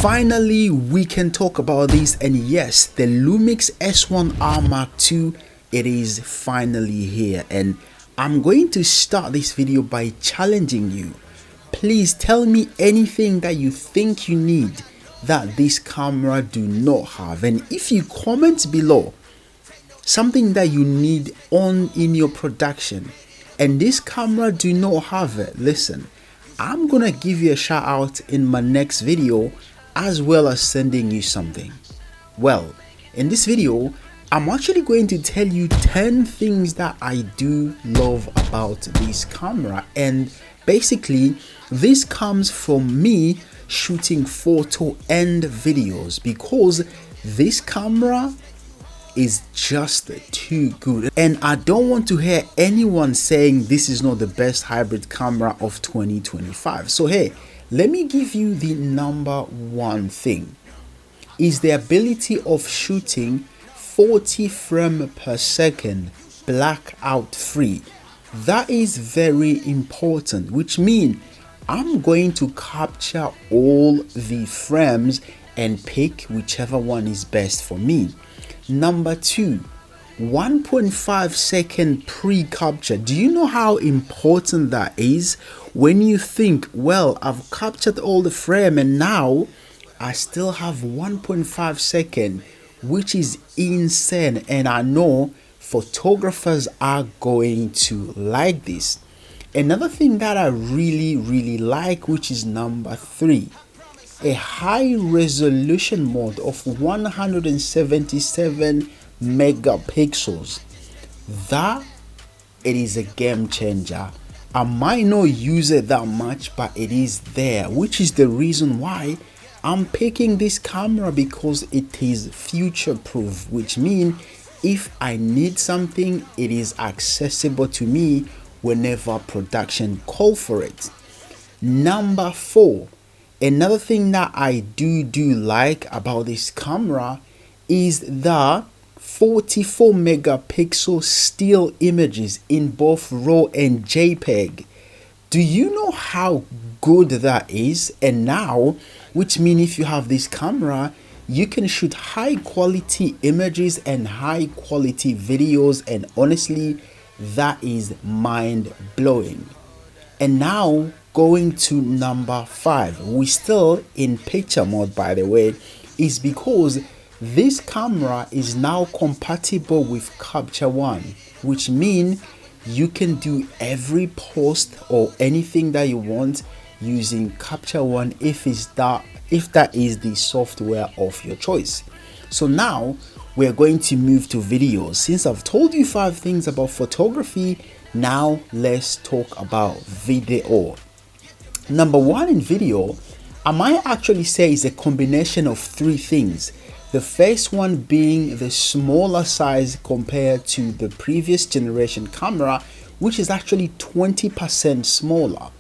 Finally, we can talk about this, and yes, the Lumix S1R Mark II, it is finally here, and I'm going to start this video by challenging you. Please tell me anything that you think you need that this camera do not have, and if you comment below something that you need in your production and this camera do not have it, listen, I'm gonna give you a shout out in my next video, as well as sending you something. Well, in this video I'm actually going to tell you 10 things that I do love about this camera, and basically this comes from me shooting photo and videos, because this camera is just too good, and I don't want to hear anyone saying this is not the best hybrid camera of 2025. So hey, let me give you the number one thing, is the ability of shooting 40 frames per second blackout free. That is very important, which means I'm going to capture all the frames and pick whichever one is best for me. Number two, 1.5 second pre-capture. Do you know how important that is? When you think, well, I've captured all the frame and now I still have 1.5 second, which is insane, and I know photographers are going to like this. Another thing that I really like, which is number three, a high resolution mode of 177 megapixels. That it is a game changer. I might not use it that much, but it is there, which is the reason why I'm picking this camera, because it is future proof, which means if I need something, it is accessible to me whenever production call for it. Number four, another thing that I do like about this camera is the 44 megapixel still images in both RAW and JPEG. Do you know how good that is? And now, which means if you have this camera, you can shoot high quality images and high quality videos, and honestly, that is mind blowing. And now, going to number five, we still in picture mode, by the way, is because this camera is now compatible with Capture One, which means you can do every post or anything that you want using Capture One if that is the software of your choice. So now we're going to move to videos. Since I've told you 5 things about photography, now let's talk about video. Number one in video, I might actually say, is a combination of 3 things. The first one being the smaller size compared to the previous generation camera, which is actually 20% smaller.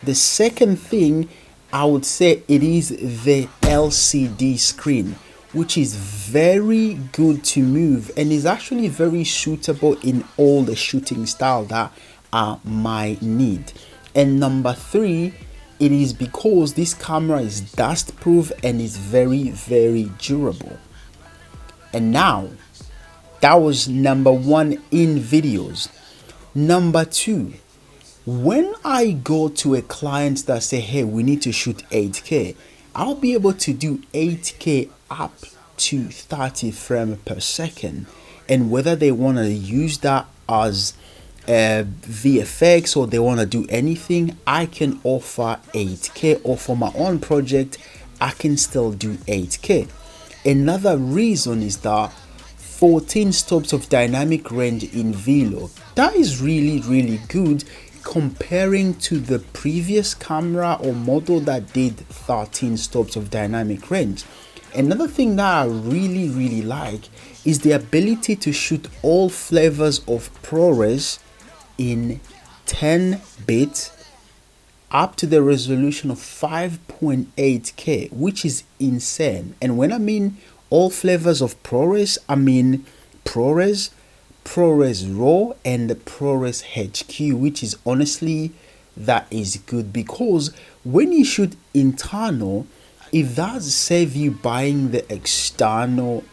The second thing, I would say, it is the LCD screen, which is very good to move and is actually very suitable in all the shooting style that I might need. And number 3, it is because this camera is dust proof and is very durable. And now, that was number 1 in videos. Number 2, when I go to a client that say, hey, we need to shoot 8K, I'll be able to do 8K up to 30 frames per second. And whether they want to use that as VFX or they want to do anything, I can offer 8K, or for my own project, I can still do 8K. Another reason is that 14 stops of dynamic range in vlog. That is really good comparing to the previous camera or model that did 13 stops of dynamic range. Another thing that I really like is the ability to shoot all flavors of ProRes in 10-bit up to the resolution of 5.8K, which is insane. And when I mean all flavors of ProRes, I mean ProRes RAW, and the ProRes HQ, which is honestly, that is good, because when you shoot internal, it does save you buying the external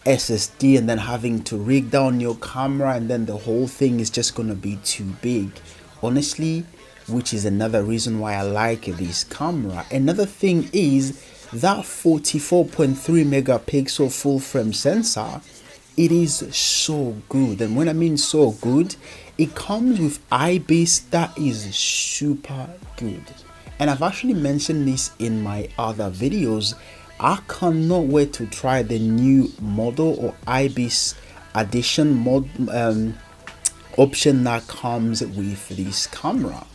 SSD and then having to rig down your camera, and then the whole thing is just gonna be too big, honestly, which is another reason why I like this camera. Another thing is that 44.3 megapixel full frame sensor. It is so good, and when I mean so good, it comes with IBIS that is super good. And I've actually mentioned this in my other videos. I cannot wait to try the new model or IBIS addition option that comes with this camera.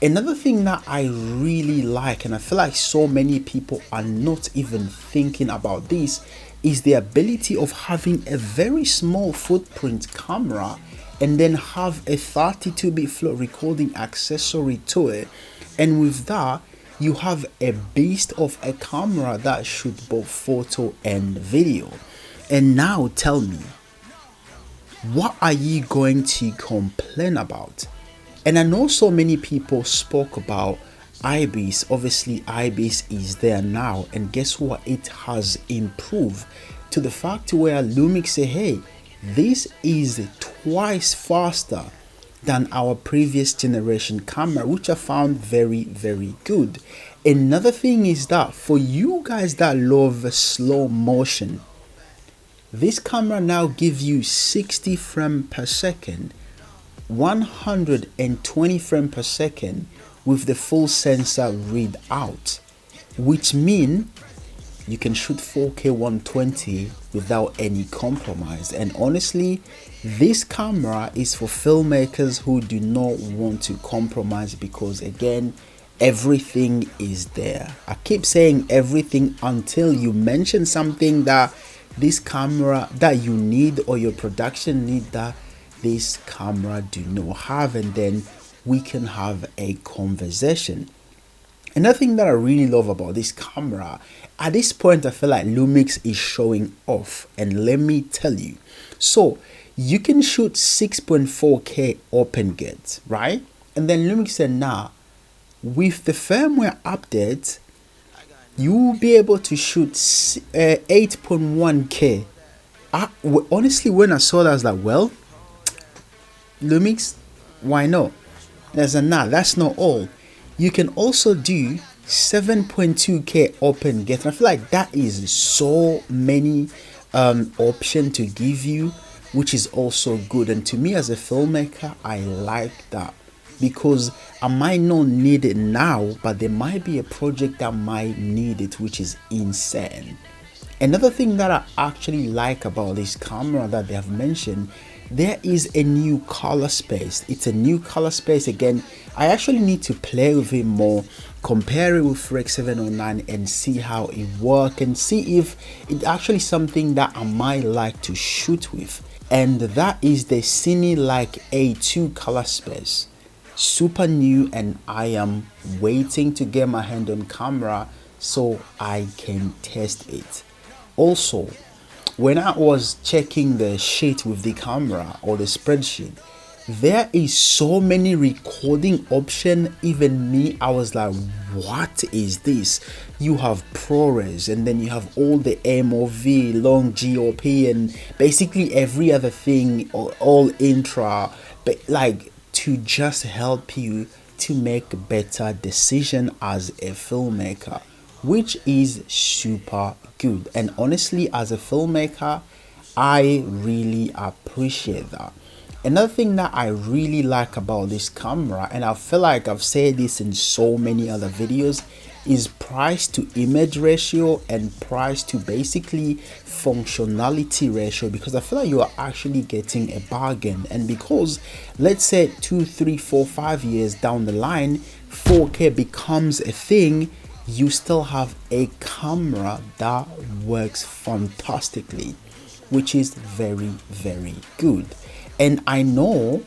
Another thing that I really like, and I feel like so many people are not even thinking about this, is the ability of having a very small footprint camera and then have a 32-bit float recording accessory to it. And with that, you have a beast of a camera that shoots both photo and video. And now tell me, what are you going to complain about? And I know so many people spoke about IBIS. Obviously IBIS is there now, and guess what, it has improved to the fact where Lumix say, hey, this is twice faster than our previous generation camera, which I found very, very good. Another thing is that for you guys that love slow motion, this camera now gives you 60 frames per second, 120 frames per second with the full sensor readout, which means you can shoot 4K 120 without any compromise. And honestly, this camera is for filmmakers who do not want to compromise, because again, everything is there. I keep saying everything until you mention something that this camera that you need or your production need that this camera do not have, and then we can have a conversation. Another thing that I really love about this camera, at this point I feel like Lumix is showing off, and let me tell you. So you can shoot 6.4K open gate, right? And then Lumix said, nah, with the firmware update, you will be able to shoot 8.1K. Honestly, when I saw that, I was like, well, Lumix, why not? There's a nah, that's not all. You can also do 7.2K open gate. And I feel like that is so many options to give you, which is also good. And to me as a filmmaker, I like that, because I might not need it now, but there might be a project that might need it, which is insane. Another thing that I actually like about this camera that they have mentioned, there is a new color space. It's a new color space. Again, I actually need to play with it more, compare it with Rec 709 and see how it works, and see if it's actually something that I might like to shoot with. And that is the Cine Like A2 color space. Super new, and I am waiting to get my hand on camera so I can test it. Also, when I was checking the sheet with the camera or the spreadsheet, there is so many recording options. Even me, I was like, what is this? You have ProRes, and then you have all the MOV, long GOP, and basically every other thing, all intra, but like to just help you to make a better decision as a filmmaker, which is super good. And honestly, as a filmmaker, I really appreciate that. Another thing that I really like about this camera, and I feel like I've said this in so many other videos, is price to image ratio and price to basically functionality ratio, because I feel like you are actually getting a bargain. And because let's say 2, 3, 4, 5 years down the line 4K becomes a thing, you still have a camera that works fantastically, which is very, very good. And I know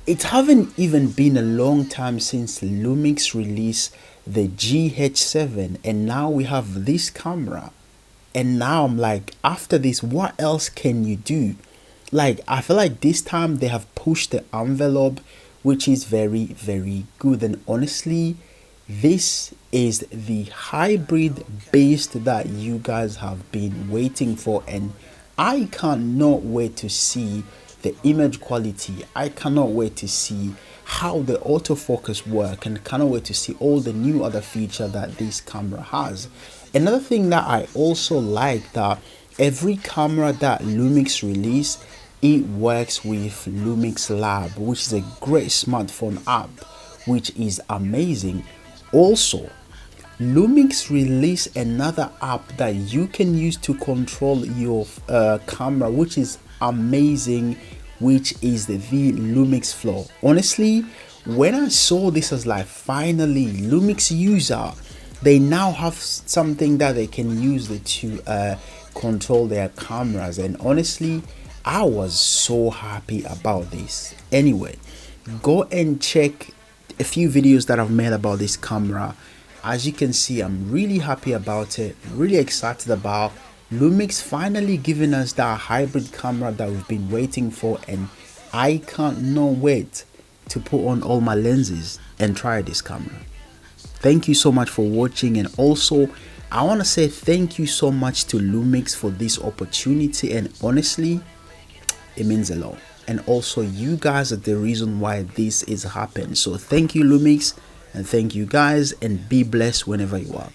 it haven't even been a long time since Lumix released the GH7, and now we have this camera. And now I'm like, after this, what else can you do? Like, I feel like this time they have pushed the envelope, which is very, very good. And honestly, This is the hybrid beast that you guys have been waiting for, and I cannot wait to see the image quality. I cannot wait to see how the autofocus work, and cannot wait to see all the new other feature that this camera has. Another thing that I also like, that every camera that Lumix release, it works with Lumix Lab, which is a great smartphone app, which is amazing. Also, Lumix released another app that you can use to control your camera, which is amazing, which is the Lumix Flow. Honestly, when I saw this, I was like, finally, Lumix user, they now have something that they can use to control their cameras, and honestly, I was so happy about this. Anyway, go and check a few videos that I've made about this camera. As you can see, I'm really happy about it, really excited about Lumix finally giving us that hybrid camera that we've been waiting for, and I can't wait to put on all my lenses and try this camera. Thank you so much for watching, and also I want to say thank you so much to Lumix for this opportunity, and honestly, it means a lot. And also, you guys are the reason why this is happening. So thank you, Lumix, and thank you guys, and be blessed whenever you are.